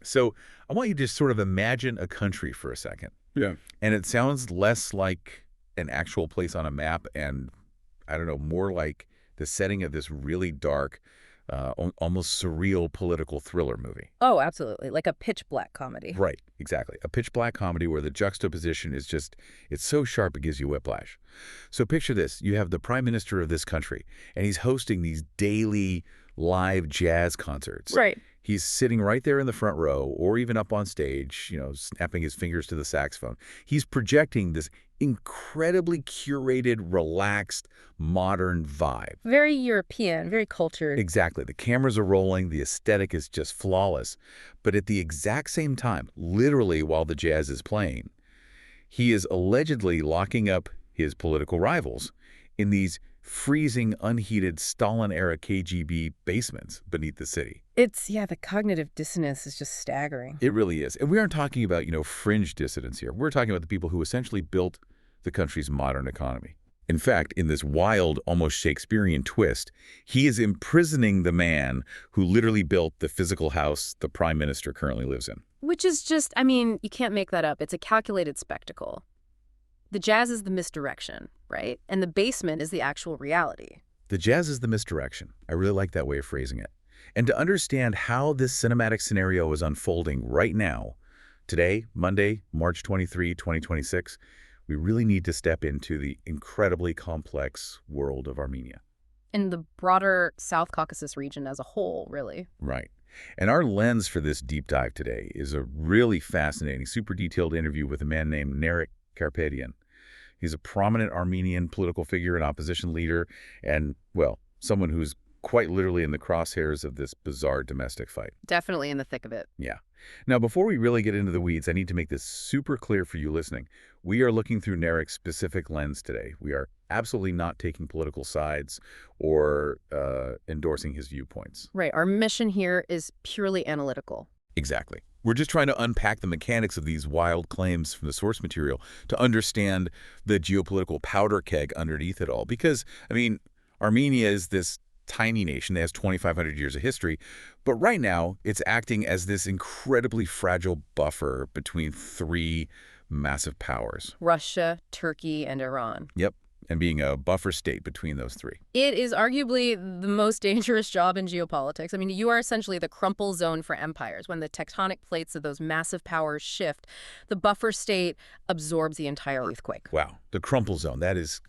So I want you to just sort of imagine a country for a second. Yeah. And it sounds less like an actual place on a map and, I don't know, more like the setting of this really dark, almost surreal political thriller movie. Oh, absolutely. Like a pitch black comedy. Right, exactly. A pitch black comedy where the juxtaposition is just, it's so sharp it gives you whiplash. So picture this. You have the prime minister of this country, and he's hosting these daily live jazz concerts. Right. He's sitting right there in the front row or even up on stage, you know, snapping his fingers to the saxophone. He's projecting this incredibly curated, relaxed, modern vibe. Very European, very cultured. Exactly. The cameras are rolling. The aesthetic is just flawless. But at the exact same time, literally while the jazz is playing, he is allegedly locking up his political rivals in these freezing, unheated Stalin-era KGB basements beneath the city. The cognitive dissonance is just staggering. It really is. And we aren't talking about, fringe dissidents here. We're talking about the people who essentially built the country's modern economy. In fact, in this wild, almost Shakespearean twist, he is imprisoning the man who literally built the physical house the prime minister currently lives in. Which is just, you can't make that up. It's a calculated spectacle. The jazz is the misdirection, right? And the basement is the actual reality. The jazz is the misdirection. I really like that way of phrasing it. And to understand how this cinematic scenario is unfolding right now, today, Monday, March 23, 2026, we really need to step into the incredibly complex world of Armenia. And the broader South Caucasus region as a whole, really. Right. And our lens for this deep dive today is a really fascinating, super detailed interview with a man named Narek Karapetyan. He's a prominent Armenian political figure and opposition leader and, well, someone who's quite literally in the crosshairs of this bizarre domestic fight. Definitely in the thick of it. Yeah. Now, before we really get into the weeds, I need to make this super clear for you listening. We are looking through Narek's specific lens today. We are absolutely not taking political sides or endorsing his viewpoints. Right. Our mission here is purely analytical. Exactly. We're just trying to unpack the mechanics of these wild claims from the source material to understand the geopolitical powder keg underneath it all. Because, Armenia is this tiny nation that has 2,500 years of history, but right now it's acting as this incredibly fragile buffer between three massive powers. Russia, Turkey, and Iran. Yep. And being a buffer state between those three. It is arguably the most dangerous job in geopolitics. You are essentially the crumple zone for empires. When the tectonic plates of those massive powers shift, the buffer state absorbs the entire earthquake. Wow. The crumple zone. That's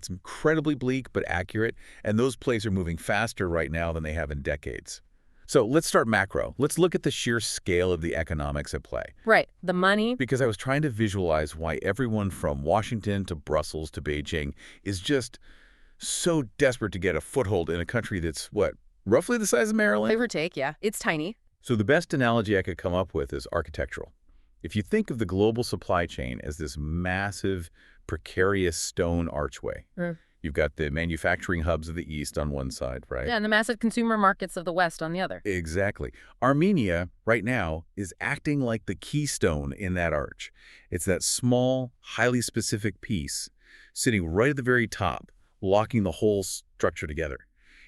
incredibly bleak but accurate. And those plates are moving faster right now than they have in decades. So let's start macro. Let's look at the sheer scale of the economics at play. Right. The money. Because I was trying to visualize why everyone from Washington to Brussels to Beijing is just so desperate to get a foothold in a country that's, roughly the size of Maryland? Give or take, yeah. It's tiny. So the best analogy I could come up with is architectural. If you think of the global supply chain as this massive, precarious stone archway, you've got the manufacturing hubs of the East on one side, right? Yeah, and the massive consumer markets of the West on the other. Exactly. Armenia, right now, is acting like the keystone in that arch. It's that small, highly specific piece sitting right at the very top, locking the whole structure together.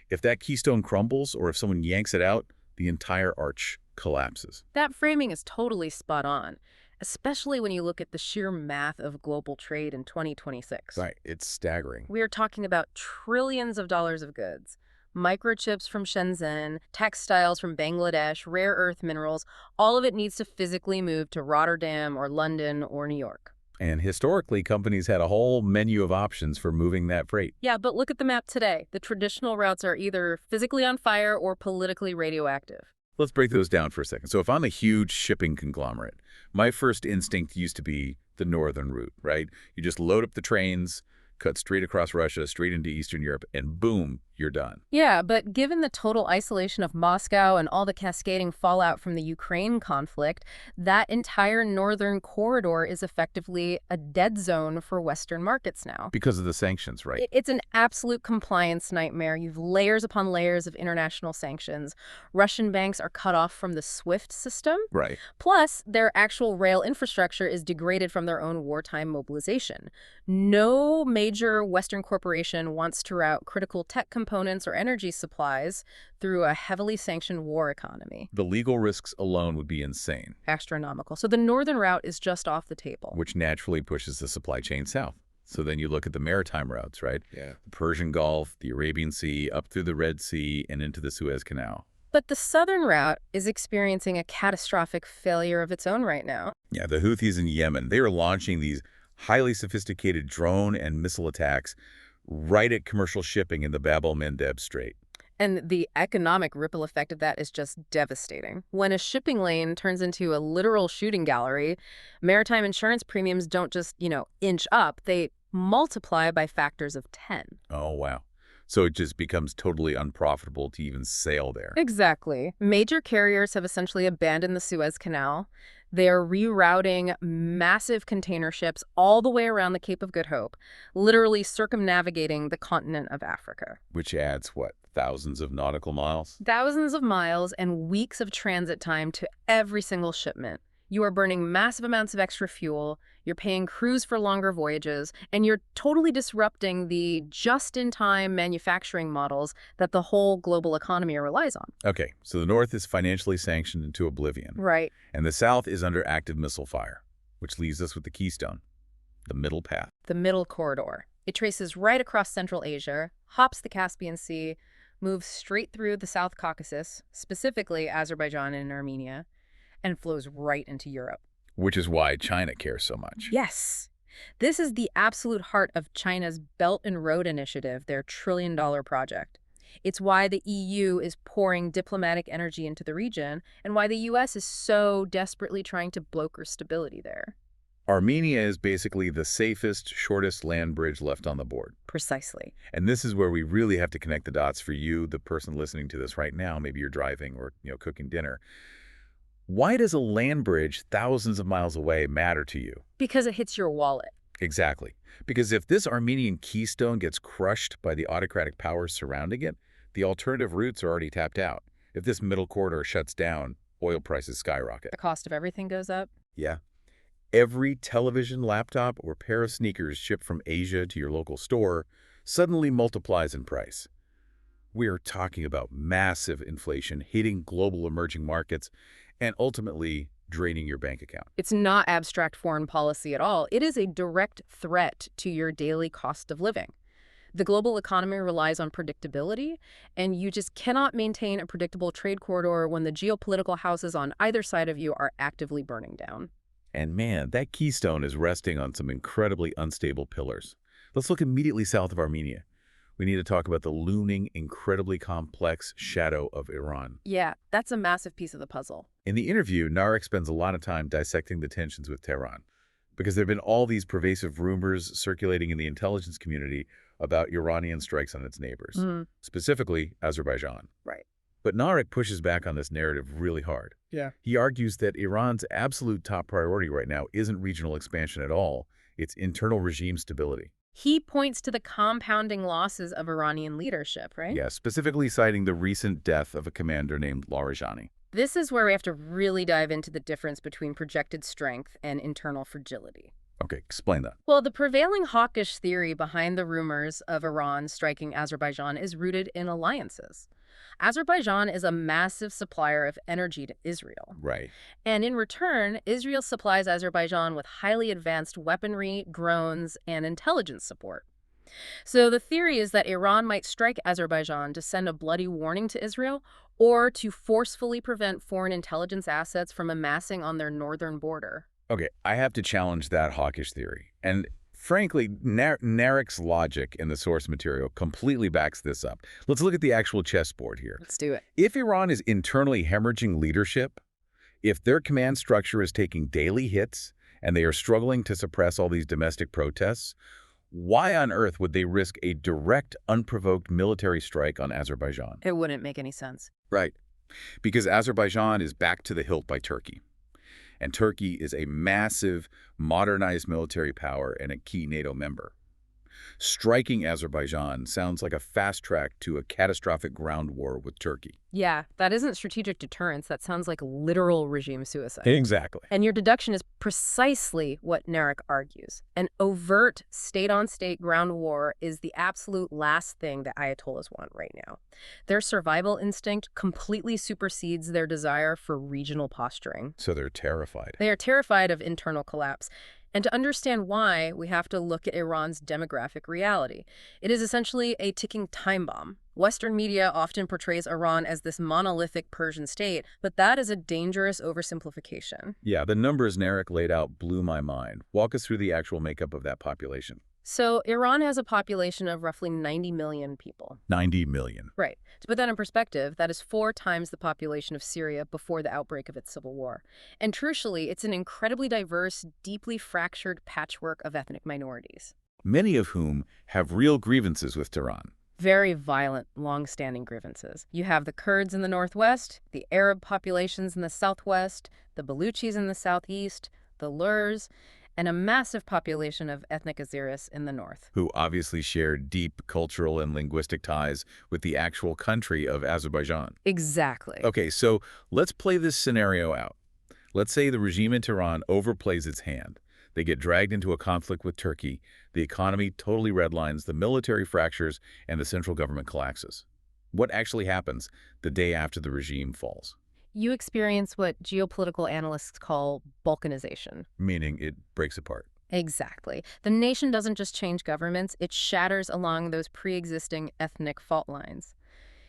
If that keystone crumbles or if someone yanks it out, the entire arch collapses. That framing is totally spot on, especially when you look at the sheer math of global trade in 2026. Right. It's staggering. We are talking about trillions of dollars of goods. Microchips from Shenzhen, textiles from Bangladesh, rare earth minerals, all of it needs to physically move to Rotterdam or London or New York. And historically, companies had a whole menu of options for moving that freight. Yeah, but look at the map today. The traditional routes are either physically on fire or politically radioactive. Let's break those down for a second. So if I'm a huge shipping conglomerate, my first instinct used to be the northern route, right? You just load up the trains, cut straight across Russia, straight into Eastern Europe, and boom, you're done. Yeah, but given the total isolation of Moscow and all the cascading fallout from the Ukraine conflict, that entire northern corridor is effectively a dead zone for Western markets now. Because of the sanctions, right? It's an absolute compliance nightmare. You've layers upon layers of international sanctions. Russian banks are cut off from the SWIFT system. Right. Plus, their actual rail infrastructure is degraded from their own wartime mobilization. No major Western corporation wants to route critical tech components components or energy supplies through a heavily sanctioned war economy. The legal risks alone would be insane, Astronomical. So the northern route is just off the table. which naturally pushes the supply chain south. So then you look at the maritime routes, right? Yeah. The Persian Gulf, the Arabian Sea, up through the Red Sea, and into the Suez Canal. But the southern route is experiencing a catastrophic failure of its own right now. Yeah, the Houthis in Yemen, they are launching these highly sophisticated drone and missile attacks right at commercial shipping in the Bab el-Mandeb Strait. And the economic ripple effect of that is just devastating. When a shipping lane turns into a literal shooting gallery, maritime insurance premiums don't just, inch up. They multiply by factors of 10. Oh, wow. So it just becomes totally unprofitable to even sail there. Exactly. Major carriers have essentially abandoned the Suez Canal. They're rerouting massive container ships all the way around the Cape of Good Hope, literally circumnavigating the continent of Africa. Which adds, what, thousands of nautical miles? Thousands of miles and weeks of transit time to every single shipment. You are burning massive amounts of extra fuel, you're paying crews for longer voyages, and you're totally disrupting the just-in-time manufacturing models that the whole global economy relies on. Okay, so the North is financially sanctioned into oblivion. Right. And the South is under active missile fire, which leaves us with the keystone, the middle path. The middle corridor. It traces right across Central Asia, hops the Caspian Sea, moves straight through the South Caucasus, specifically Azerbaijan and Armenia, and flows right into Europe. Which is why China cares so much. Yes. This is the absolute heart of China's Belt and Road Initiative, their trillion-dollar project. It's why the EU is pouring diplomatic energy into the region, and why the US is so desperately trying to broker stability there. Armenia is basically the safest, shortest land bridge left on the board. Precisely. And this is where we really have to connect the dots for you, the person listening to this right now. Maybe you're driving or cooking dinner. Why does a land bridge thousands of miles away matter to you? Because it hits your wallet. Exactly. Because if this Armenian keystone gets crushed by the autocratic powers surrounding it, the alternative routes are already tapped out. If this middle corridor shuts down, oil prices skyrocket. The cost of everything goes up. Yeah. Every television, laptop, or pair of sneakers shipped from Asia to your local store suddenly multiplies in price. We are talking about massive inflation hitting global emerging markets and ultimately draining your bank account. It's not abstract foreign policy at all. It is a direct threat to your daily cost of living. The global economy relies on predictability, and you just cannot maintain a predictable trade corridor when the geopolitical houses on either side of you are actively burning down. And man, that keystone is resting on some incredibly unstable pillars. Let's look immediately south of Armenia. We need to talk about the looming, incredibly complex shadow of Iran. Yeah, that's a massive piece of the puzzle. In the interview, Narek spends a lot of time dissecting the tensions with Tehran, because there have been all these pervasive rumors circulating in the intelligence community about Iranian strikes on its neighbors, specifically Azerbaijan. Right. But Narek pushes back on this narrative really hard. Yeah. He argues that Iran's absolute top priority right now isn't regional expansion at all, it's internal regime stability. He points to the compounding losses of Iranian leadership, right? Yeah, specifically citing the recent death of a commander named Larijani. This is where we have to really dive into the difference between projected strength and internal fragility. Okay, explain that. Well, the prevailing hawkish theory behind the rumors of Iran striking Azerbaijan is rooted in alliances. Azerbaijan is a massive supplier of energy to Israel. Right. And in return, Israel supplies Azerbaijan with highly advanced weaponry, drones, and intelligence support. So the theory is that Iran might strike Azerbaijan to send a bloody warning to Israel or to forcefully prevent foreign intelligence assets from amassing on their northern border. Okay, I have to challenge that hawkish theory. And frankly, Narek's logic in the source material completely backs this up. Let's look at the actual chessboard here. Let's do it. If Iran is internally hemorrhaging leadership, if their command structure is taking daily hits and they are struggling to suppress all these domestic protests, why on earth would they risk a direct, unprovoked military strike on Azerbaijan? It wouldn't make any sense. Right. Because Azerbaijan is backed to the hilt by Turkey. And Turkey is a massive, modernized military power and a key NATO member. Striking Azerbaijan sounds like a fast track to a catastrophic ground war with Turkey. Yeah, that isn't strategic deterrence. That sounds like literal regime suicide. Exactly. And your deduction is precisely what Narek argues. An overt state-on-state ground war is the absolute last thing that Ayatollahs want right now. Their survival instinct completely supersedes their desire for regional posturing. So they're terrified. They are terrified of internal collapse. And to understand why, we have to look at Iran's demographic reality. It is essentially a ticking time bomb. Western media often portrays Iran as this monolithic Persian state, but that is a dangerous oversimplification. Yeah, the numbers Narek laid out blew my mind. Walk us through the actual makeup of that population. So Iran has a population of roughly 90 million people. 90 million. Right. To put that in perspective, that is 4 times the population of Syria before the outbreak of its civil war. And crucially, it's an incredibly diverse, deeply fractured patchwork of ethnic minorities. Many of whom have real grievances with Tehran. Very violent, long-standing grievances. You have the Kurds in the northwest, the Arab populations in the southwest, the Baluchis in the southeast, the Lurs, and a massive population of ethnic Azeris in the north. Who obviously share deep cultural and linguistic ties with the actual country of Azerbaijan. Exactly. Okay, so let's play this scenario out. Let's say the regime in Tehran overplays its hand. They get dragged into a conflict with Turkey, the economy totally redlines, the military fractures, and the central government collapses. What actually happens the day after the regime falls? You experience what geopolitical analysts call Balkanization. Meaning it breaks apart. Exactly. The nation doesn't just change governments, it shatters along those pre-existing ethnic fault lines.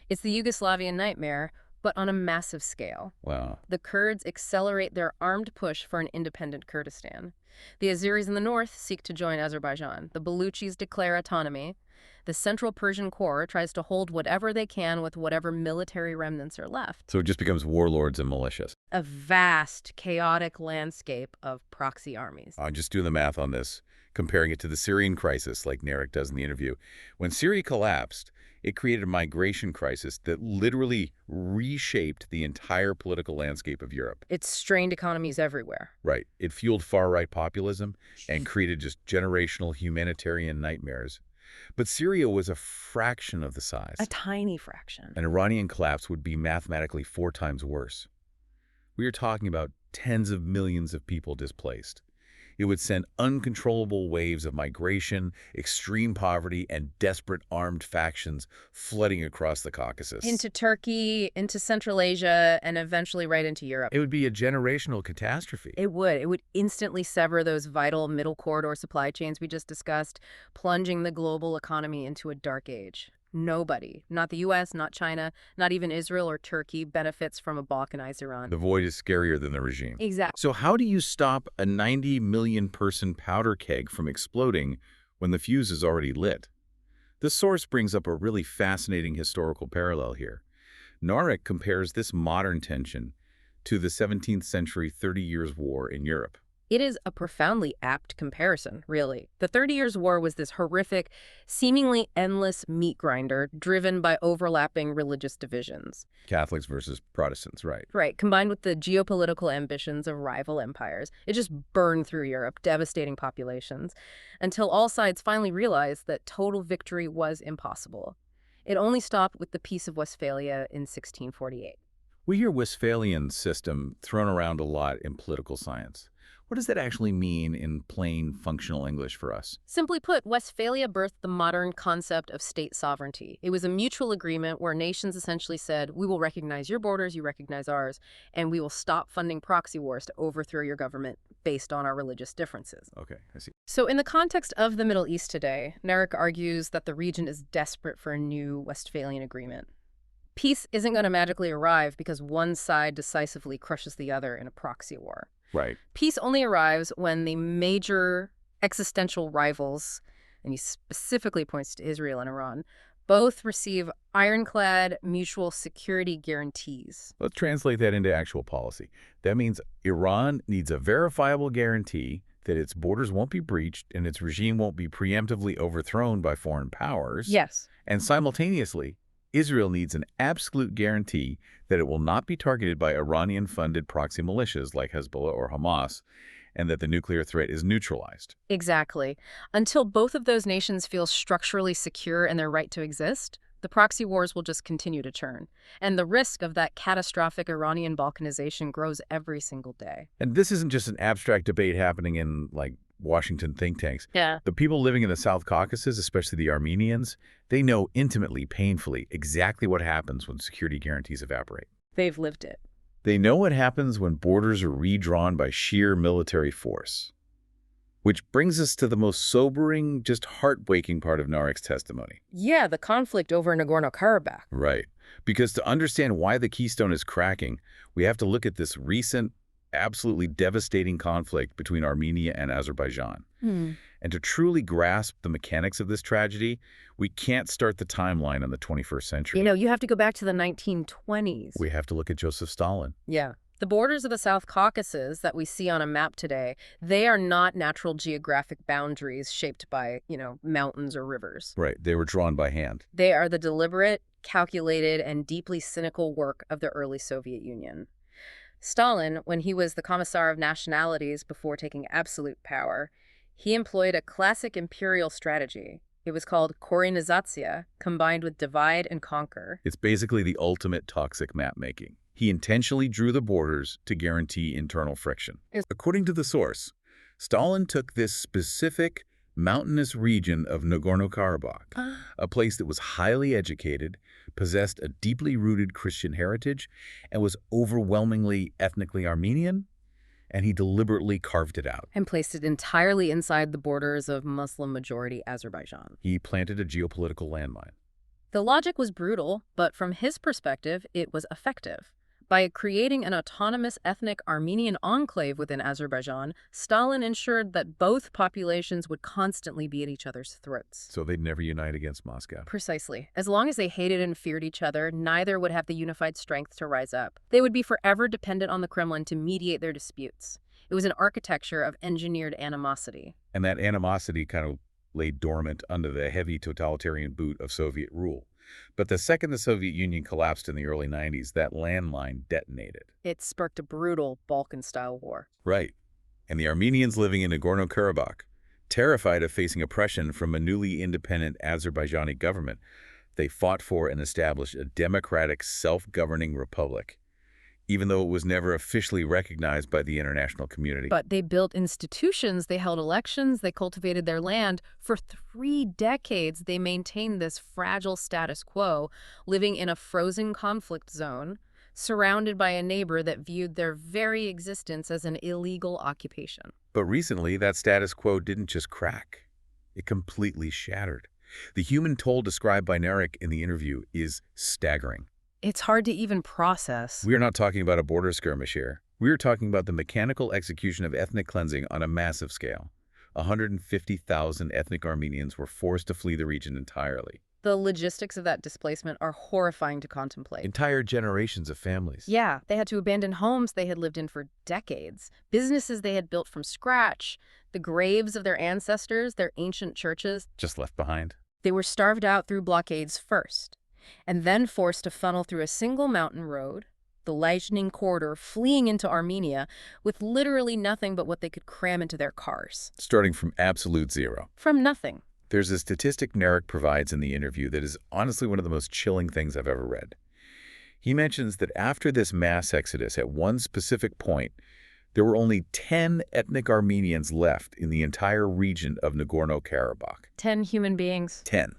It's the Yugoslavian nightmare, but on a massive scale. Wow. The Kurds accelerate their armed push for an independent Kurdistan. The Azeris in the north seek to join Azerbaijan. The Baluchis declare autonomy. The Central Persian Corps tries to hold whatever they can with whatever military remnants are left. So it just becomes warlords and militias. A vast, chaotic landscape of proxy armies. I'll just do the math on this, comparing it to the Syrian crisis, like Narek does in the interview. When Syria collapsed, it created a migration crisis that literally reshaped the entire political landscape of Europe. It strained economies everywhere. Right. It fueled far-right populism and created just generational humanitarian nightmares. But Syria was a fraction of the size. A tiny fraction. An Iranian collapse would be mathematically 4 times worse. We are talking about tens of millions of people displaced. It would send uncontrollable waves of migration, extreme poverty, and desperate armed factions flooding across the Caucasus. Into Turkey, into Central Asia, and eventually right into Europe. It would be a generational catastrophe. It would. It would instantly sever those vital middle corridor supply chains we just discussed, plunging the global economy into a dark age. Nobody, not the U.S., not China, not even Israel or Turkey, benefits from a balkanized Iran. The void is scarier than the regime. Exactly. So how do you stop a 90 million person powder keg from exploding when the fuse is already lit? This source brings up a really fascinating historical parallel here. Narek compares this modern tension to the 17th century 30 Years' War in Europe. It is a profoundly apt comparison, really. The 30 Years' War was this horrific, seemingly endless meat grinder driven by overlapping religious divisions. Catholics versus Protestants, right. Right, combined with the geopolitical ambitions of rival empires. It just burned through Europe, devastating populations, until all sides finally realized that total victory was impossible. It only stopped with the Peace of Westphalia in 1648. We hear Westphalian system thrown around a lot in political science. What does that actually mean in plain, functional English for us? Simply put, Westphalia birthed the modern concept of state sovereignty. It was a mutual agreement where nations essentially said, we will recognize your borders, you recognize ours, and we will stop funding proxy wars to overthrow your government based on our religious differences. Okay, I see. So in the context of the Middle East today, Narek argues that the region is desperate for a new Westphalian agreement. Peace isn't going to magically arrive because one side decisively crushes the other in a proxy war. Right. Peace only arrives when the major existential rivals, and he specifically points to Israel and Iran, both receive ironclad mutual security guarantees. Let's translate that into actual policy. That means Iran needs a verifiable guarantee that its borders won't be breached and its regime won't be preemptively overthrown by foreign powers. Yes. And simultaneously, Israel needs an absolute guarantee that it will not be targeted by Iranian-funded proxy militias like Hezbollah or Hamas, and that the nuclear threat is neutralized. Exactly. Until both of those nations feel structurally secure in their right to exist, the proxy wars will just continue to churn. And the risk of that catastrophic Iranian balkanization grows every single day. And this isn't just an abstract debate happening in, like, Washington think tanks. Yeah. The people living in the South Caucasus, especially the Armenians, they know intimately, painfully, exactly what happens when security guarantees evaporate. They've lived it. They know what happens when borders are redrawn by sheer military force. Which brings us to the most sobering, just heartbreaking part of Narek's testimony. Yeah, the conflict over Nagorno-Karabakh. Right. Because to understand why the keystone is cracking, we have to look at this recent, absolutely devastating conflict between Armenia and Azerbaijan. And to truly grasp the mechanics of this tragedy, we can't start the timeline on the 21st century. You have to go back to the 1920s. We have to look at Joseph Stalin. Yeah. The borders of the South Caucasus that we see on a map today, they are not natural geographic boundaries shaped by, mountains or rivers. Right. They were drawn by hand. They are the deliberate, calculated, and deeply cynical work of the early Soviet Union. Stalin, when he was the Commissar of Nationalities before taking absolute power, he employed a classic imperial strategy. It was called Korenizatsiya, combined with divide and conquer. It's basically the ultimate toxic map-making. He intentionally drew the borders to guarantee internal friction. According to the source, Stalin took this specific mountainous region of Nagorno-Karabakh, a place that was highly educated, possessed a deeply rooted Christian heritage, and was overwhelmingly ethnically Armenian, and he deliberately carved it out. And placed it entirely inside the borders of Muslim-majority Azerbaijan. He planted a geopolitical landmine. The logic was brutal, but from his perspective, it was effective. By creating an autonomous ethnic Armenian enclave within Azerbaijan, Stalin ensured that both populations would constantly be at each other's throats. So they'd never unite against Moscow. Precisely. As long as they hated and feared each other, neither would have the unified strength to rise up. They would be forever dependent on the Kremlin to mediate their disputes. It was an architecture of engineered animosity. And that animosity kind of lay dormant under the heavy totalitarian boot of Soviet rule. But the second the Soviet Union collapsed in the early 90s, that landmine detonated. It sparked a brutal Balkan-style war. Right. And the Armenians living in Nagorno-Karabakh, terrified of facing oppression from a newly independent Azerbaijani government, they fought for and established a democratic, self-governing republic, even though it was never officially recognized by the international community. But they built institutions, they held elections, they cultivated their land. For 3 decades, they maintained this fragile status quo, living in a frozen conflict zone, surrounded by a neighbor that viewed their very existence as an illegal occupation. But recently, that status quo didn't just crack. It completely shattered. The human toll described by Narek in the interview is staggering. It's hard to even process. We are not talking about a border skirmish here. We are talking about the mechanical execution of ethnic cleansing on a massive scale. 150,000 ethnic Armenians were forced to flee the region entirely. The logistics of that displacement are horrifying to contemplate. Entire generations of families. Yeah, they had to abandon homes they had lived in for decades, businesses they had built from scratch, the graves of their ancestors, their ancient churches. Just left behind. They were starved out through blockades first, and then forced to funnel through a single mountain road, the Lajning corridor, fleeing into Armenia with literally nothing but what they could cram into their cars. Starting from absolute zero. From nothing. There's a statistic Narek provides in the interview that is honestly one of the most chilling things I've ever read. He mentions that after this mass exodus, at one specific point, there were only 10 ethnic Armenians left in the entire region of Nagorno-Karabakh. 10 human beings. 10.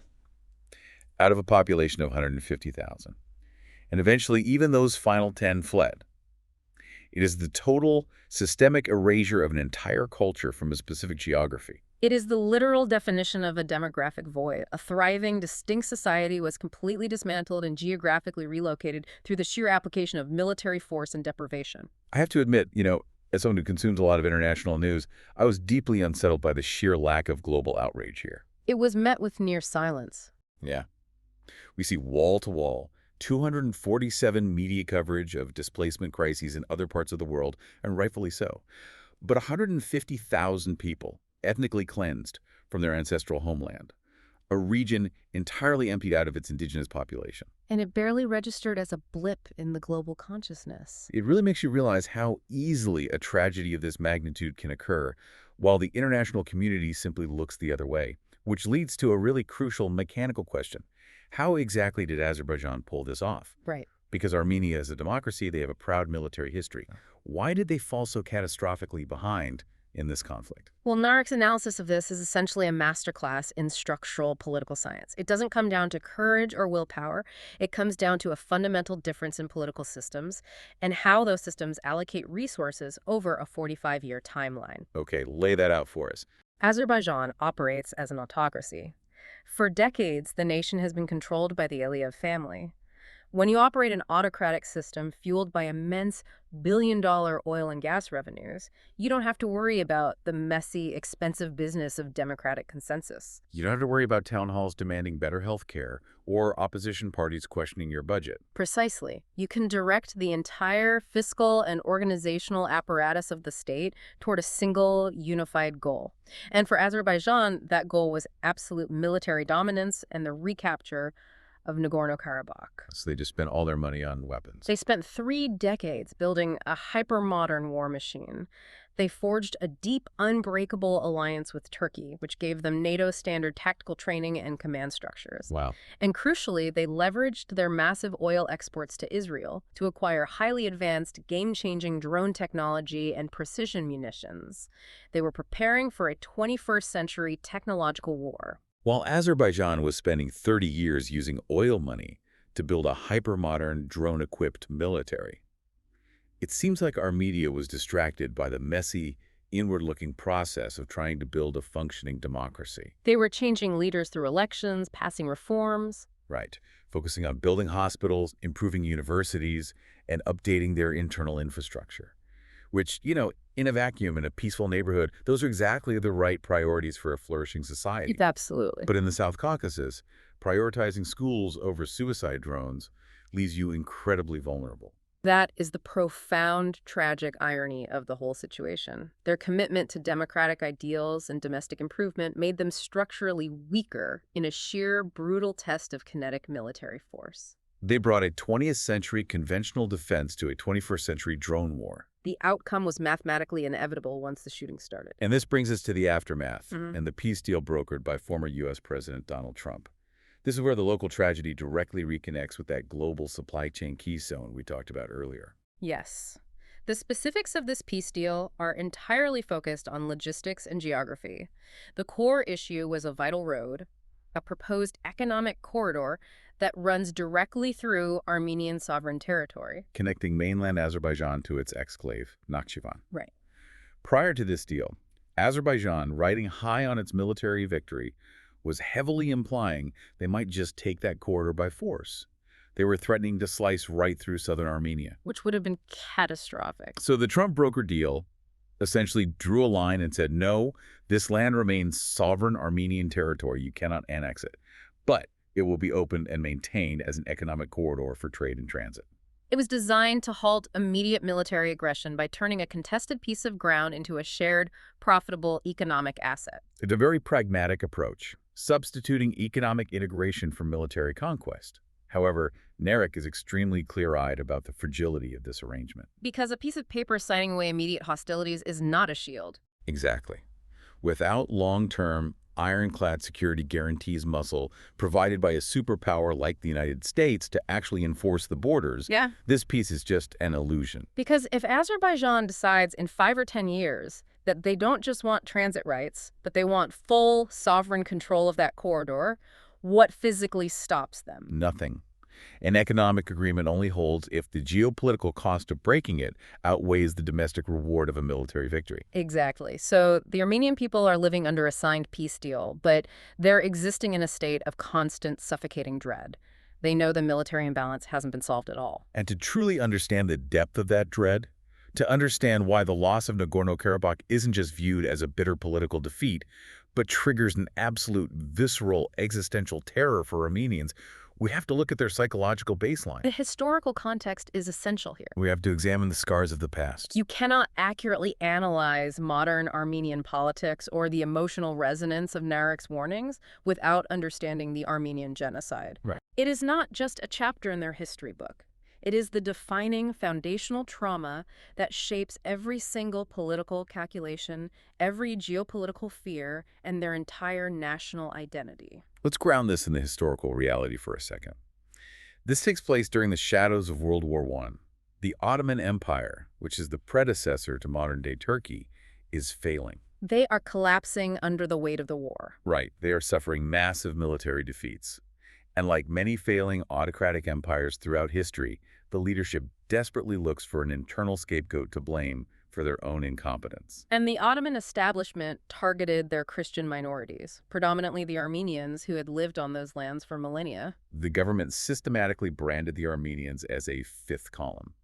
Out of a population of 150,000. And eventually, even those final 10 fled. It is the total systemic erasure of an entire culture from a specific geography. It is the literal definition of a demographic void. A thriving, distinct society was completely dismantled and geographically relocated through the sheer application of military force and deprivation. I have to admit, as someone who consumes a lot of international news, I was deeply unsettled by the sheer lack of global outrage here. It was met with near silence. Yeah. We see wall-to-wall, 247 media coverage of displacement crises in other parts of the world, and rightfully so. But 150,000 people ethnically cleansed from their ancestral homeland. a region entirely emptied out of its indigenous population. And it barely registered as a blip in the global consciousness. It really makes you realize how easily a tragedy of this magnitude can occur, while the international community simply looks the other way, which leads to a really crucial mechanical question. How exactly did Azerbaijan pull this off? Right. Because Armenia is a democracy, they have a proud military history. Why did they fall so catastrophically behind in this conflict? Well, Narek's analysis of this is essentially a masterclass in structural political science. It doesn't come down to courage or willpower. It comes down to a fundamental difference in political systems and how those systems allocate resources over a 45-year timeline. Okay, lay that out for us. Azerbaijan operates as an autocracy. For decades, the nation has been controlled by the Aliyev family. When you operate an autocratic system fueled by immense billion-dollar oil and gas revenues, you don't have to worry about the messy, expensive business of democratic consensus. You don't have to worry about town halls demanding better health care or opposition parties questioning your budget. Precisely. You can direct the entire fiscal and organizational apparatus of the state toward a single, unified goal. And for Azerbaijan, that goal was absolute military dominance and the recapture of Nagorno-Karabakh. So they just spent all their money on weapons. They spent 3 decades building a hyper-modern war machine. They forged a deep, unbreakable alliance with Turkey, which gave them NATO-standard tactical training and command structures. Wow. And crucially, they leveraged their massive oil exports to Israel to acquire highly advanced, game-changing drone technology and precision munitions. They were preparing for a 21st century technological war. While Azerbaijan was spending 30 years using oil money to build a hypermodern, drone-equipped military, it seems like Armenia was distracted by the messy, inward-looking process of trying to build a functioning democracy. They were changing leaders through elections, passing reforms. Right. Focusing on building hospitals, improving universities, and updating their internal infrastructure. Which, in a vacuum, in a peaceful neighborhood, those are exactly the right priorities for a flourishing society. Absolutely. But in the South Caucasus, prioritizing schools over suicide drones leaves you incredibly vulnerable. That is the profound, tragic irony of the whole situation. Their commitment to democratic ideals and domestic improvement made them structurally weaker in a sheer, brutal test of kinetic military force. They brought a 20th century conventional defense to a 21st century drone war. The outcome was mathematically inevitable once the shooting started. And this brings us to the aftermath and the peace deal brokered by former U.S. President Donald Trump. This is where the local tragedy directly reconnects with that global supply chain keystone we talked about earlier. Yes. The specifics of this peace deal are entirely focused on logistics and geography. The core issue was a vital road, a proposed economic corridor that runs directly through Armenian sovereign territory, connecting mainland Azerbaijan to its exclave, Nakhchivan. Right. Prior to this deal, Azerbaijan, riding high on its military victory, was heavily implying they might just take that corridor by force. They were threatening to slice right through southern Armenia, which would have been catastrophic. So the Trump broker deal essentially drew a line and said, no, this land remains sovereign Armenian territory. You cannot annex it. But it will be opened and maintained as an economic corridor for trade and transit. It was designed to halt immediate military aggression by turning a contested piece of ground into a shared, profitable economic asset. It's a very pragmatic approach, substituting economic integration for military conquest. However, Narek is extremely clear-eyed about the fragility of this arrangement. Because a piece of paper signing away immediate hostilities is not a shield. Exactly. Without long-term, ironclad security guarantees muscle provided by a superpower like the United States to actually enforce the borders, this peace is just an illusion. Because if Azerbaijan decides in 5 or 10 years that they don't just want transit rights, but they want full sovereign control of that corridor, what physically stops them? Nothing. An economic agreement only holds if the geopolitical cost of breaking it outweighs the domestic reward of a military victory. Exactly. So the Armenian people are living under a signed peace deal, but they're existing in a state of constant suffocating dread. They know the military imbalance hasn't been solved at all. And to truly understand the depth of that dread, to understand why the loss of Nagorno-Karabakh isn't just viewed as a bitter political defeat, but triggers an absolute visceral existential terror for Armenians, We have to look at their psychological baseline. The historical context is essential here. We have to examine the scars of the past. You cannot accurately analyze modern Armenian politics or the emotional resonance of Narek's warnings without understanding the Armenian genocide. Right. It is not just a chapter in their history book. It is the defining foundational trauma that shapes every single political calculation, every geopolitical fear, and their entire national identity. Let's ground this in the historical reality for a second. This takes place during the shadows of World War I. The Ottoman Empire, which is the predecessor to modern-day Turkey, is failing. They are collapsing under the weight of the war. Right, they are suffering massive military defeats. And like many failing autocratic empires throughout history, the leadership desperately looks for an internal scapegoat to blame for their own incompetence. And the Ottoman establishment targeted their Christian minorities, predominantly the Armenians who had lived on those lands for millennia. The government systematically branded the Armenians as a fifth column,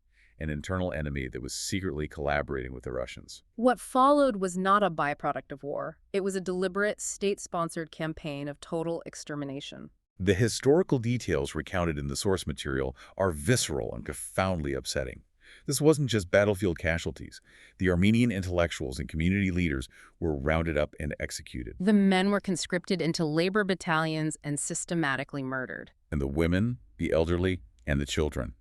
an internal enemy that was secretly collaborating with the Russians. What followed was not a byproduct of war. It was a deliberate, state-sponsored campaign of total extermination. The historical details recounted in the source material are visceral and profoundly upsetting. This wasn't just battlefield casualties. The Armenian intellectuals and community leaders were rounded up and executed. The men were conscripted into labor battalions and systematically murdered. And the women, the elderly, and the children.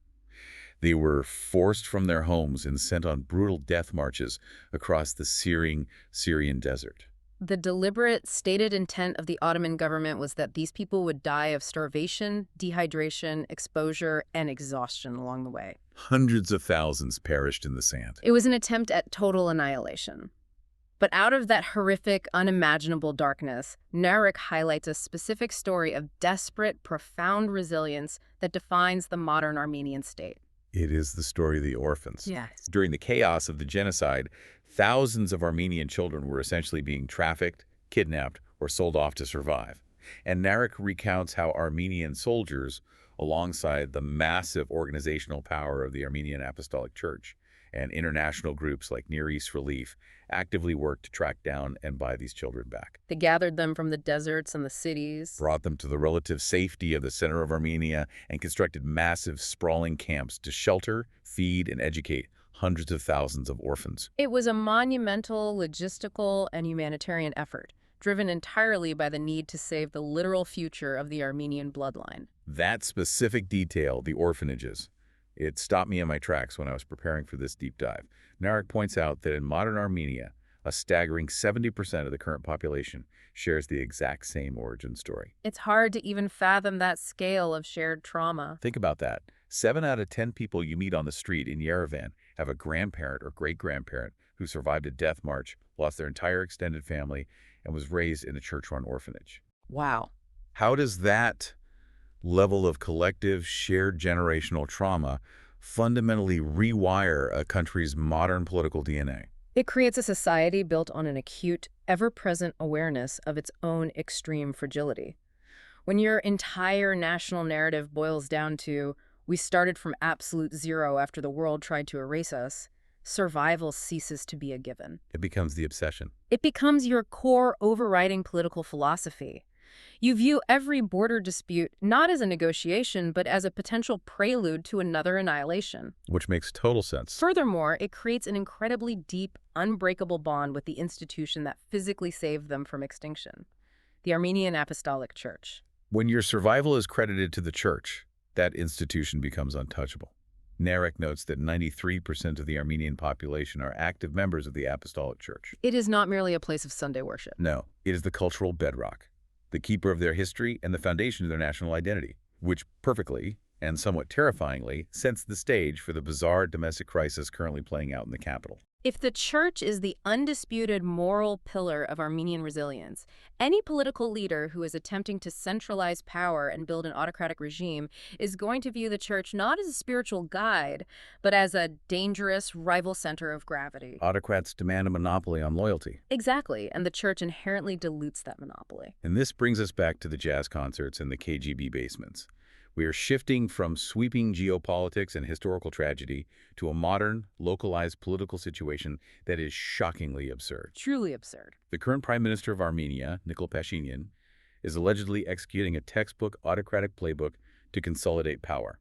They were forced from their homes and sent on brutal death marches across the searing Syrian desert. The deliberate, stated intent of the Ottoman government was that these people would die of starvation, dehydration, exposure, and exhaustion along the way. Hundreds of thousands perished in the sand. It was an attempt at total annihilation. But out of that horrific, unimaginable darkness, Narek highlights a specific story of desperate, profound resilience that defines the modern Armenian state. It is the story of the orphans. Yes. During the chaos of the genocide, thousands of Armenian children were essentially being trafficked, kidnapped, or sold off to survive. And Narek recounts how Armenian soldiers, alongside the massive organizational power of the Armenian Apostolic Church and international groups like Near East Relief, actively worked to track down and buy these children back. They gathered them from the deserts and the cities. Brought them to the relative safety of the center of Armenia and constructed massive, sprawling camps to shelter, feed, and educate hundreds of thousands of orphans. It was a monumental logistical and humanitarian effort, driven entirely by the need to save the literal future of the Armenian bloodline. That specific detail, the orphanages, it stopped me in my tracks when I was preparing for this deep dive. Narek points out that in modern Armenia, a staggering 70% of the current population shares the exact same origin story. It's hard to even fathom that scale of shared trauma. Think about that. 7 out of 10 people you meet on the street in Yerevan have a grandparent or great-grandparent who survived a death march, lost their entire extended family, and was raised in a church-run orphanage. Wow. How does that level of collective, shared generational trauma fundamentally rewire a country's modern political DNA? It creates a society built on an acute, ever-present awareness of its own extreme fragility. When your entire national narrative boils down to, we started from absolute zero after the world tried to erase us, survival ceases to be a given. It becomes the obsession. It becomes your core overriding political philosophy. You view every border dispute not as a negotiation, but as a potential prelude to another annihilation. Which makes total sense. Furthermore, it creates an incredibly deep, unbreakable bond with the institution that physically saved them from extinction, the Armenian Apostolic Church. When your survival is credited to the church, that institution becomes untouchable. Narek notes that 93% of the Armenian population are active members of the Apostolic Church. It is not merely a place of Sunday worship. No, it is the cultural bedrock, the keeper of their history and the foundation of their national identity, which perfectly and somewhat terrifyingly sets the stage for the bizarre domestic crisis currently playing out in the capital. If the church is the undisputed moral pillar of Armenian resilience, any political leader who is attempting to centralize power and build an autocratic regime is going to view the church not as a spiritual guide, but as a dangerous rival center of gravity. Autocrats demand a monopoly on loyalty. Exactly, and the church inherently dilutes that monopoly. And this brings us back to the jazz concerts and the KGB basements. We are shifting from sweeping geopolitics and historical tragedy to a modern, localized political situation that is shockingly absurd. Truly absurd. The current Prime Minister of Armenia, Nikol Pashinyan, is allegedly executing a textbook autocratic playbook to consolidate power,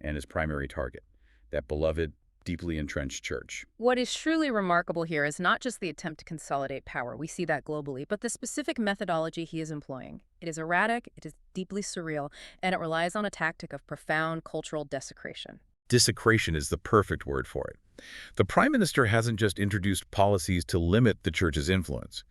and his primary target, that beloved, deeply entrenched church. What is truly remarkable here is not just the attempt to consolidate power, we see that globally, but the specific methodology he is employing. It is erratic, it is deeply surreal, and it relies on a tactic of profound cultural desecration. Desecration is the perfect word for it. The Prime Minister hasn't just introduced policies to limit the church's influence.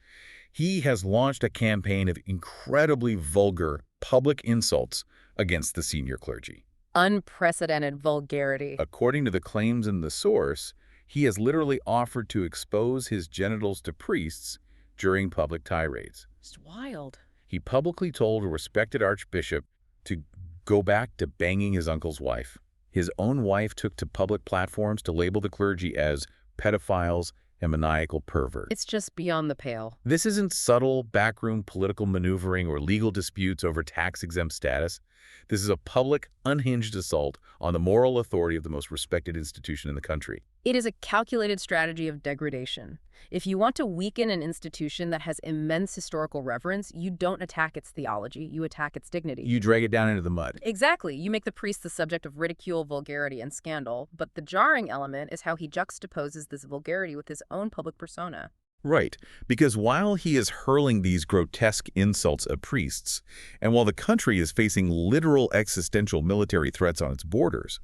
He has launched a campaign of incredibly vulgar public insults against the senior clergy. Unprecedented vulgarity. According to the claims in the source, he has literally offered to expose his genitals to priests during public tirades. It's wild. He publicly told a respected archbishop to go back to banging his uncle's wife. His own wife took to public platforms to label the clergy as pedophiles and maniacal perverts. It's just beyond the pale. This isn't subtle backroom political maneuvering or legal disputes over tax-exempt status. This is a public, unhinged assault on the moral authority of the most respected institution in the country. It is a calculated strategy of degradation. If you want to weaken an institution that has immense historical reverence, you don't attack its theology, you attack its dignity. You drag it down into the mud. Exactly. You make the priest the subject of ridicule, vulgarity, and scandal, but the jarring element is how he juxtaposes this vulgarity with his own public persona. Right, because while he is hurling these grotesque insults at priests, and while the country is facing literal existential military threats on its borders,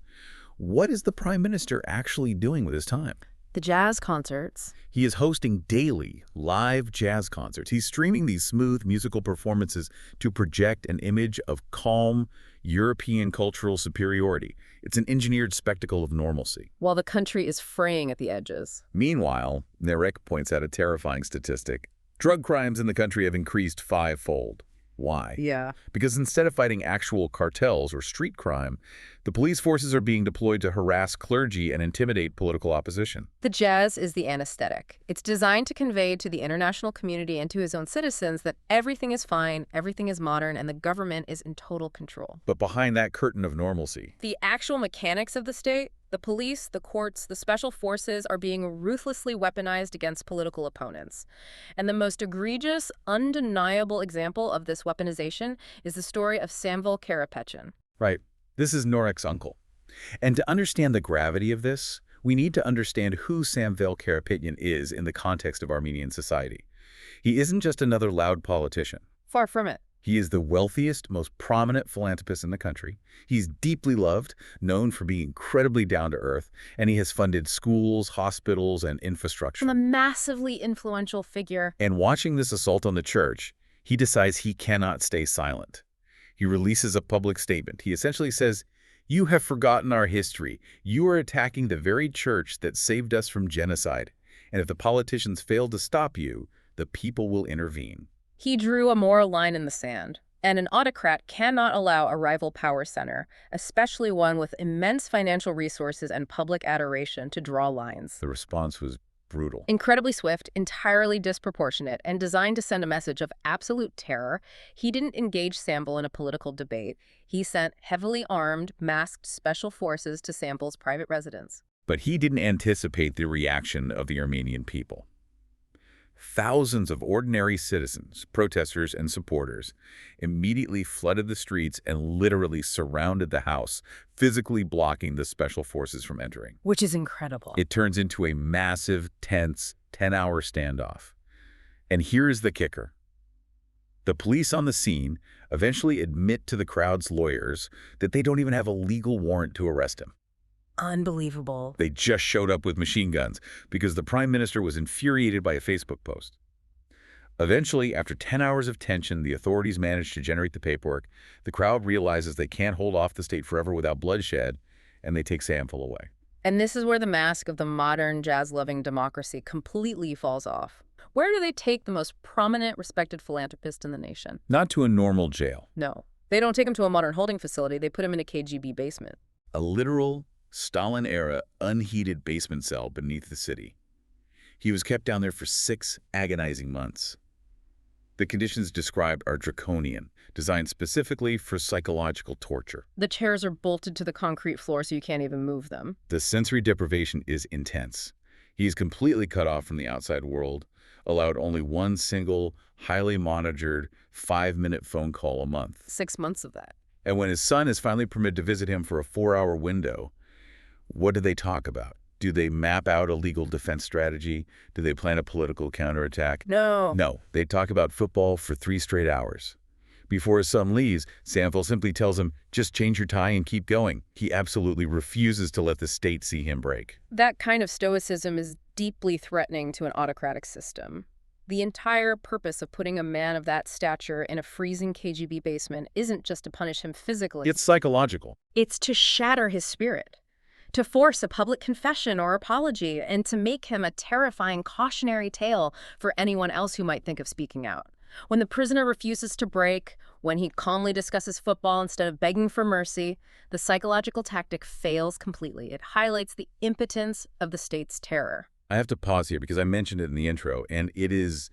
what is the Prime Minister actually doing with his time? The jazz concerts. He is hosting daily, live jazz concerts. He's streaming these smooth musical performances to project an image of calm, European cultural superiority. It's an engineered spectacle of normalcy. While the country is fraying at the edges. Meanwhile, Narek points out a terrifying statistic. Drug crimes in the country have increased fivefold. Why? Yeah. Because instead of fighting actual cartels or street crime, the police forces are being deployed to harass clergy and intimidate political opposition. The jazz is the anesthetic. It's designed to convey to the international community and to his own citizens that everything is fine, everything is modern, and the government is in total control. But behind that curtain of normalcy, the actual mechanics of the state, the police, the courts, the special forces are being ruthlessly weaponized against political opponents. And the most egregious, undeniable example of this weaponization is the story of Samvel Karapetyan. Right. This is Narek's uncle. And to understand the gravity of this, we need to understand who Samvel Karapetyan is in the context of Armenian society. He isn't just another loud politician. Far from it. He is the wealthiest, most prominent philanthropist in the country. He's deeply loved, known for being incredibly down-to-earth, and he has funded schools, hospitals, and infrastructure. From a massively influential figure. And watching this assault on the church, he decides he cannot stay silent. He releases a public statement. He essentially says, "You have forgotten our history. You are attacking the very church that saved us from genocide. And if the politicians fail to stop you, the people will intervene." He drew a moral line in the sand, and an autocrat cannot allow a rival power center, especially one with immense financial resources and public adoration, to draw lines. The response was brutal. Incredibly swift, entirely disproportionate, and designed to send a message of absolute terror. He didn't engage Samvel in a political debate. He sent heavily armed, masked special forces to Samvel's private residence. But he didn't anticipate the reaction of the Armenian people. Thousands of ordinary citizens, protesters, and supporters immediately flooded the streets and literally surrounded the house, physically blocking the special forces from entering. Which is incredible. It turns into a massive, tense, 10-hour standoff. And here's the kicker. The police on the scene eventually admit to the crowd's lawyers that they don't even have a legal warrant to arrest him. Unbelievable. They just showed up with machine guns because the Prime Minister was infuriated by a Facebook post. Eventually, after 10 hours of tension, the authorities managed to generate the paperwork. The crowd realizes they can't hold off the state forever without bloodshed, and they take Samvel away. And this is where the mask of the modern, jazz-loving democracy completely falls off. Where do they take the most prominent, respected philanthropist in the nation? Not to a normal jail. No. They don't take him to a modern holding facility. They put him in a KGB basement. A literal Stalin-era unheated basement cell beneath the city. He was kept down there for 6 agonizing months. The conditions described are draconian, designed specifically for psychological torture. The chairs are bolted to the concrete floor so you can't even move them. The sensory deprivation is intense. He is completely cut off from the outside world, allowed only one single, highly monitored, 5-minute phone call a month. 6 months of that. And when his son is finally permitted to visit him for a 4-hour window, what do they talk about? Do they map out a legal defense strategy? Do they plan a political counterattack? No. No, they talk about football for 3 straight hours. Before his son leaves, Samvel simply tells him, just change your tie and keep going. He absolutely refuses to let the state see him break. That kind of stoicism is deeply threatening to an autocratic system. The entire purpose of putting a man of that stature in a freezing KGB basement isn't just to punish him physically. It's psychological. It's to shatter his spirit, to force a public confession or apology, and to make him a terrifying cautionary tale for anyone else who might think of speaking out. When the prisoner refuses to break, when he calmly discusses football instead of begging for mercy, the psychological tactic fails completely. It highlights the impotence of the state's terror. I have to pause here because I mentioned it in the intro, and it is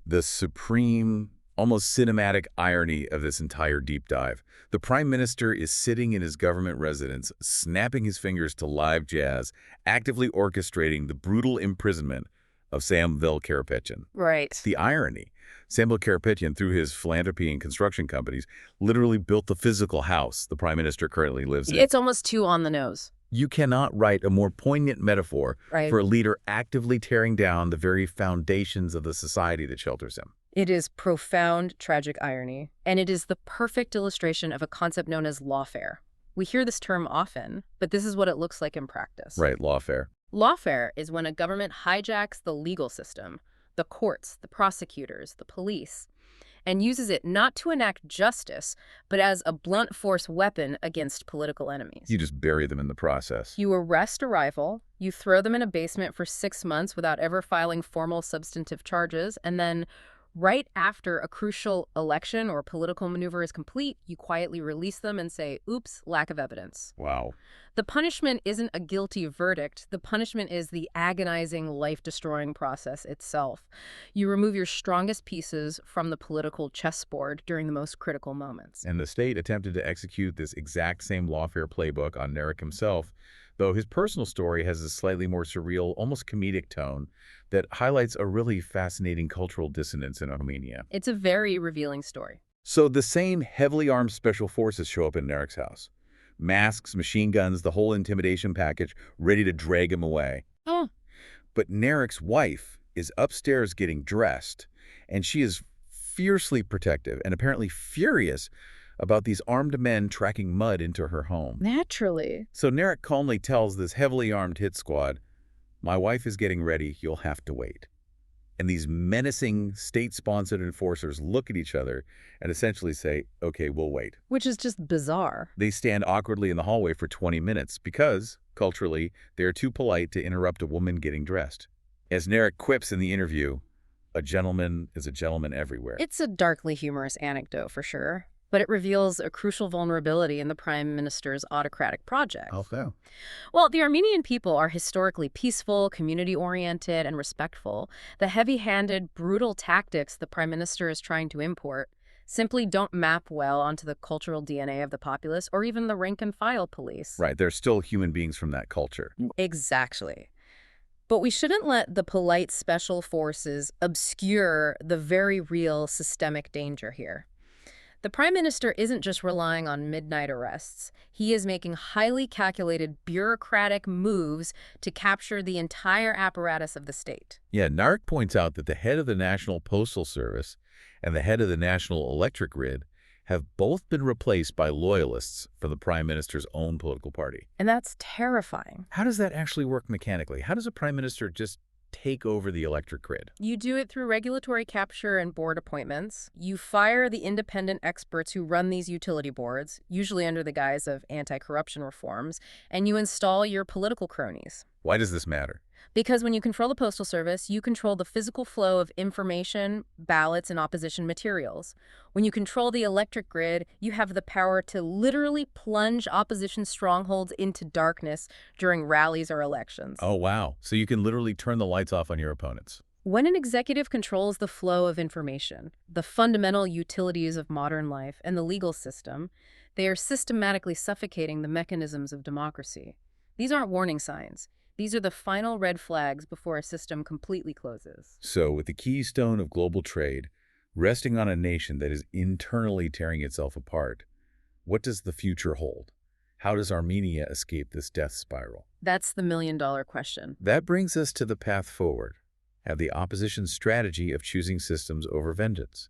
the supreme, almost cinematic irony of this entire deep dive. The Prime Minister is sitting in his government residence, snapping his fingers to live jazz, actively orchestrating the brutal imprisonment of Samvel Karapetyan. Right. The irony. Samvel Karapetyan, through his philanthropy and construction companies, literally built the physical house the Prime Minister currently lives in. It's almost too on the nose. You cannot write a more poignant metaphor for a leader actively tearing down the very foundations of the society that shelters him. It is profound, tragic irony, and it is the perfect illustration of a concept known as lawfare. We hear this term often, but this is what it looks like in practice. Right, lawfare. Lawfare is when a government hijacks the legal system, the courts, the prosecutors, the police, and uses it not to enact justice, but as a blunt force weapon against political enemies. You just bury them in the process. You arrest a rival, you throw them in a basement for 6 months without ever filing formal substantive charges, and then right after a crucial election or political maneuver is complete, you quietly release them and say, oops, lack of evidence. Wow. The punishment isn't a guilty verdict. The punishment is the agonizing, life-destroying process itself. You remove your strongest pieces from the political chessboard during the most critical moments. And the state attempted to execute this exact same lawfare playbook on Narek himself, though his personal story has a slightly more surreal, almost comedic tone that highlights a really fascinating cultural dissonance in Armenia. It's a very revealing story. So the same heavily armed special forces show up in Narek's house. Masks, machine guns, the whole intimidation package, ready to drag him away. Oh. But Narek's wife is upstairs getting dressed, and she is fiercely protective and apparently furious about these armed men tracking mud into her home. Naturally. So Narek calmly tells this heavily armed hit squad, my wife is getting ready, you'll have to wait. And these menacing state-sponsored enforcers look at each other and essentially say, okay, we'll wait. Which is just bizarre. They stand awkwardly in the hallway for 20 minutes because, culturally, they are too polite to interrupt a woman getting dressed. As Narek quips in the interview, a gentleman is a gentleman everywhere. It's a darkly humorous anecdote for sure, but it reveals a crucial vulnerability in the Prime Minister's autocratic project. How so? Well, the Armenian people are historically peaceful, community-oriented, and respectful. The heavy-handed, brutal tactics the Prime Minister is trying to import simply don't map well onto the cultural DNA of the populace or even the rank-and-file police. Right, they're still human beings from that culture. Exactly. But we shouldn't let the polite special forces obscure the very real systemic danger here. The Prime Minister isn't just relying on midnight arrests. He is making highly calculated bureaucratic moves to capture the entire apparatus of the state. Yeah, Narek points out that the head of the National Postal Service and the head of the National Electric Grid have both been replaced by loyalists from the Prime Minister's own political party. And that's terrifying. How does that actually work mechanically? How does a Prime Minister just take over the electric grid? You do it through regulatory capture and board appointments. You fire the independent experts who run these utility boards, usually under the guise of anti-corruption reforms, and you install your political cronies. Why does this matter? Because when you control the Postal Service, you control the physical flow of information, ballots, and opposition materials. When you control the electric grid, you have the power to literally plunge opposition strongholds into darkness during rallies or elections. Oh, wow. So you can literally turn the lights off on your opponents. When an executive controls the flow of information, the fundamental utilities of modern life, and the legal system, they are systematically suffocating the mechanisms of democracy. These aren't warning signs. These are the final red flags before a system completely closes. So with the keystone of global trade resting on a nation that is internally tearing itself apart, What does the future hold? How does Armenia escape this death spiral? That's the million-dollar question. That brings us to the path forward. Have the opposition's strategy of choosing systems over vengeance.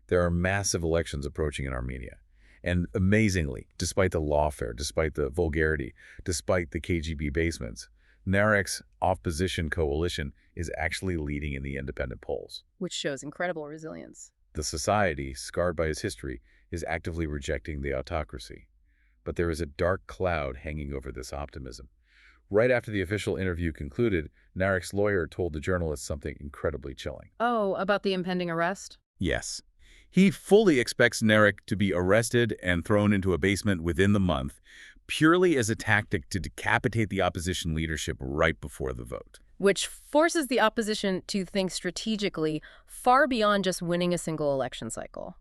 There are massive elections approaching in Armenia. And amazingly, despite the lawfare, despite the vulgarity, despite the KGB basements, Narek's opposition coalition is actually leading in the independent polls. Which shows incredible resilience. The society, scarred by his history, is actively rejecting the autocracy. But there is a dark cloud hanging over this optimism. Right after the official interview concluded, Narek's lawyer told the journalists something incredibly chilling. Oh, about the impending arrest? Yes. He fully expects Narek to be arrested and thrown into a basement within the month, purely as a tactic to decapitate the opposition leadership right before the vote. Which forces the opposition to think strategically far beyond just winning a single election cycle.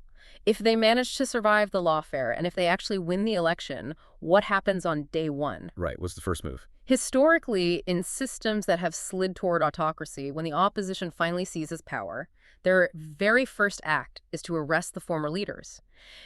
If they manage to survive the lawfare, and if they actually win the election, what happens on day one? Right. What's the first move? Historically, in systems that have slid toward autocracy, when the opposition finally seizes power, their very first act is to arrest the former leaders.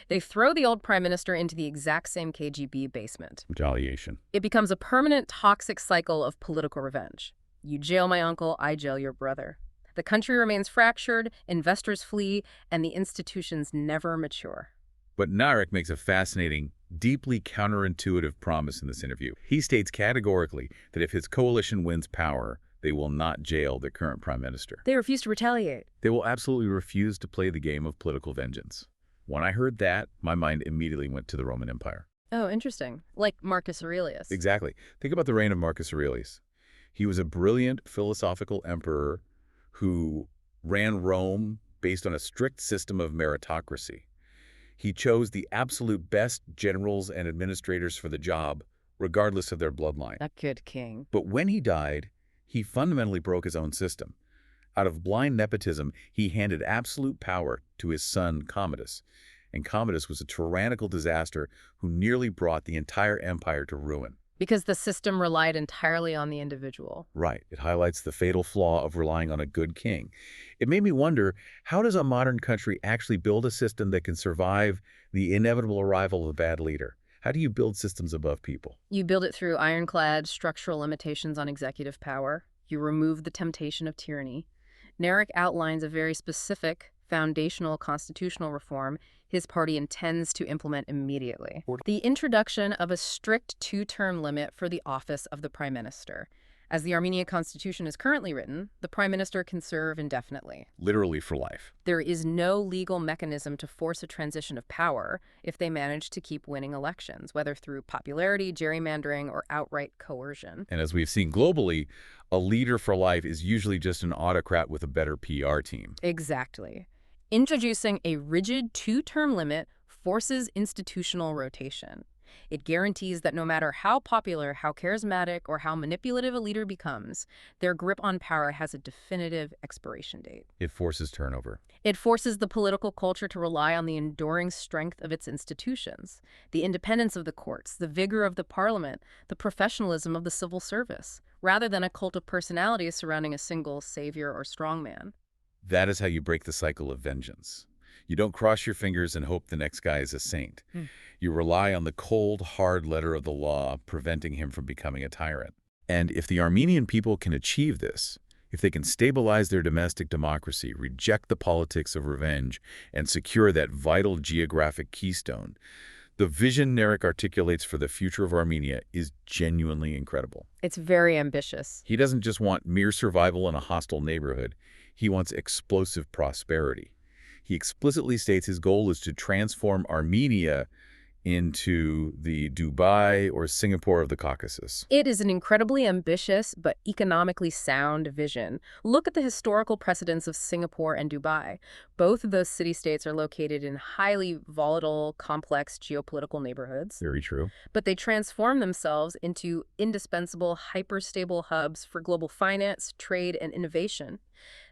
They throw the old prime minister into the exact same KGB basement. Retaliation. It becomes a permanent toxic cycle of political revenge. You jail my uncle, I jail your brother. The country remains fractured, investors flee, and the institutions never mature. But Narek makes a fascinating, deeply counterintuitive promise in this interview. He states categorically that if his coalition wins power, they will not jail their current prime minister. They refuse to retaliate. They will absolutely refuse to play the game of political vengeance. When I heard that, my mind immediately went to the Roman Empire. Oh, interesting. Like Marcus Aurelius. Exactly. Think about the reign of Marcus Aurelius. He was a brilliant philosophical emperor who ran Rome based on a strict system of meritocracy. He chose the absolute best generals and administrators for the job, regardless of their bloodline. A good king. But when he died, he fundamentally broke his own system. Out of blind nepotism, he handed absolute power to his son Commodus. And Commodus was a tyrannical disaster who nearly brought the entire empire to ruin. Because the system relied entirely on the individual. Right. It highlights the fatal flaw of relying on a good king. It made me wonder, how does a modern country actually build a system that can survive the inevitable arrival of a bad leader? How do you build systems above people? You build it through ironclad structural limitations on executive power. You remove the temptation of tyranny. Narek outlines a very specific, foundational constitutional reform his party intends to implement immediately. The introduction of a strict two-term limit for the office of the prime minister. As the Armenian constitution is currently written, the prime minister can serve indefinitely. Literally for life. There is no legal mechanism to force a transition of power if they manage to keep winning elections, whether through popularity, gerrymandering, or outright coercion. And as we've seen globally, a leader for life is usually just an autocrat with a better PR team. Exactly. Introducing a rigid two-term limit forces institutional rotation. It guarantees that no matter how popular, how charismatic, or how manipulative a leader becomes, their grip on power has a definitive expiration date. It forces turnover. It forces the political culture to rely on the enduring strength of its institutions, the independence of the courts, the vigor of the parliament, the professionalism of the civil service, rather than a cult of personalities surrounding a single savior or strongman. That is how you break the cycle of vengeance. You don't cross your fingers and hope the next guy is a saint. You rely on the cold, hard letter of the law, preventing him from becoming a tyrant. And if the Armenian people can achieve this, if they can stabilize their domestic democracy, reject the politics of revenge, and secure that vital geographic keystone, the vision Narek articulates for the future of Armenia is genuinely incredible. It's very ambitious. He doesn't just want mere survival in a hostile neighborhood. He wants explosive prosperity. He explicitly states his goal is to transform Armenia into the Dubai or Singapore of the Caucasus. It is an incredibly ambitious but economically sound vision. Look at the historical precedents of Singapore and Dubai. Both of those city-states are located in highly volatile, complex geopolitical neighborhoods. Very true. But they transform themselves into indispensable, hyper-stable hubs for global finance, trade, and innovation.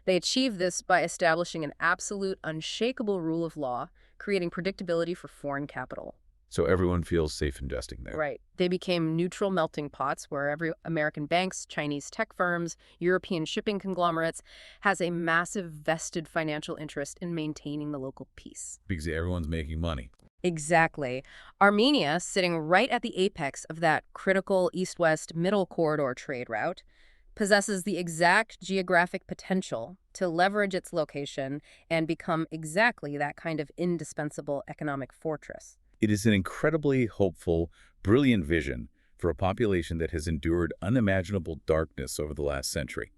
They achieve this by establishing an absolute, unshakable rule of law, creating predictability for foreign capital. So everyone feels safe investing there. Right. They became neutral melting pots where every American banks, Chinese tech firms, European shipping conglomerates has a massive vested financial interest in maintaining the local peace. Because everyone's making money. Exactly. Armenia, sitting right at the apex of that critical east-west middle corridor trade route, possesses the exact geographic potential to leverage its location and become exactly that kind of indispensable economic fortress. It is an incredibly hopeful, brilliant vision for a population that has endured unimaginable darkness over the last century.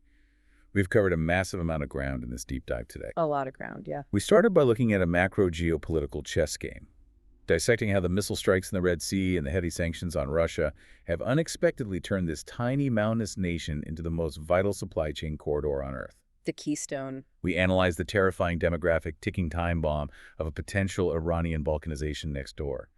We've covered a massive amount of ground in this deep dive today. A lot of ground, yeah. We started by looking at a macro geopolitical chess game, dissecting how the missile strikes in the Red Sea and the heavy sanctions on Russia have unexpectedly turned this tiny mountainous nation into the most vital supply chain corridor on Earth. The keystone. We analyzed the terrifying demographic ticking time bomb of a potential Iranian Balkanization next door.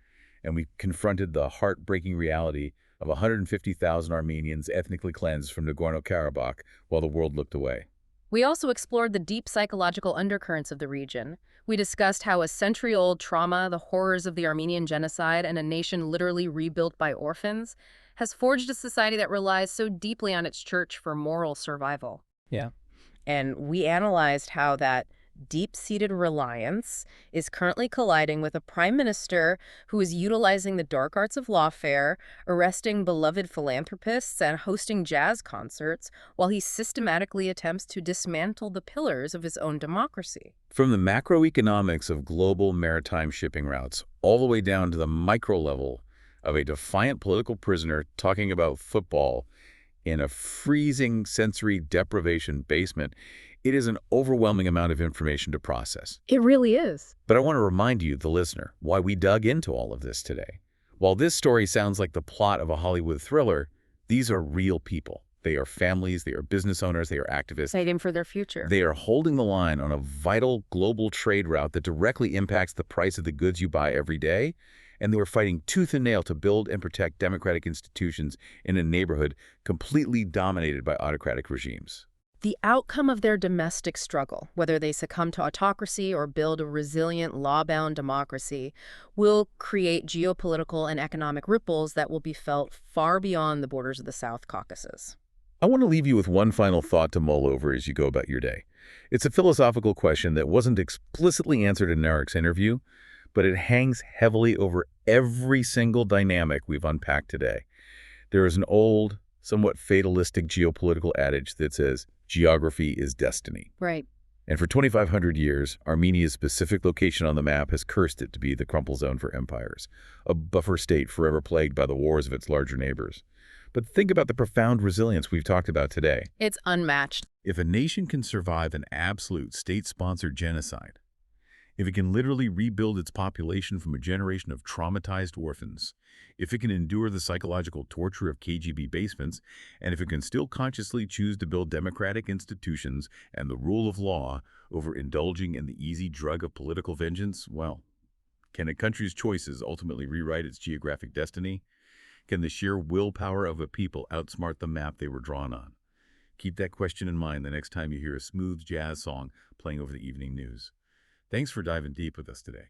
And we confronted the heartbreaking reality of 150,000 Armenians ethnically cleansed from Nagorno-Karabakh while the world looked away. We also explored the deep psychological undercurrents of the region. We discussed how a century-old trauma, the horrors of the Armenian genocide, and a nation literally rebuilt by orphans, has forged a society that relies so deeply on its church for moral survival. Yeah. And we analyzed how that deep-seated reliance is currently colliding with a prime minister who is utilizing the dark arts of lawfare, arresting beloved philanthropists, and hosting jazz concerts while he systematically attempts to dismantle the pillars of his own democracy. From the macroeconomics of global maritime shipping routes all the way down to the micro level of a defiant political prisoner talking about football in a freezing sensory deprivation basement, it is an overwhelming amount of information to process. It really is. But I want to remind you, the listener, why we dug into all of this today. While this story sounds like the plot of a Hollywood thriller, these are real people. They are families, they are business owners, they are activists. Fighting for their future. They are holding the line on a vital global trade route that directly impacts the price of the goods you buy every day, and they were fighting tooth and nail to build and protect democratic institutions in a neighborhood completely dominated by autocratic regimes. The outcome of their domestic struggle, whether they succumb to autocracy or build a resilient, law-bound democracy, will create geopolitical and economic ripples that will be felt far beyond the borders of the South Caucasus. I want to leave you with one final thought to mull over as you go about your day. It's a philosophical question that wasn't explicitly answered in Narek's interview, but it hangs heavily over every single dynamic we've unpacked today. There is an old, somewhat fatalistic geopolitical adage that says, geography is destiny. Right. And for 2,500 years, Armenia's specific location on the map has cursed it to be the crumple zone for empires, a buffer state forever plagued by the wars of its larger neighbors. But think about the profound resilience we've talked about today. It's unmatched. If a nation can survive an absolute state-sponsored genocide, if it can literally rebuild its population from a generation of traumatized orphans, if it can endure the psychological torture of KGB basements, and if it can still consciously choose to build democratic institutions and the rule of law over indulging in the easy drug of political vengeance, well, can a country's choices ultimately rewrite its geographic destiny? Can the sheer willpower of a people outsmart the map they were drawn on? Keep that question in mind the next time you hear a smooth jazz song playing over the evening news. Thanks for diving deep with us today.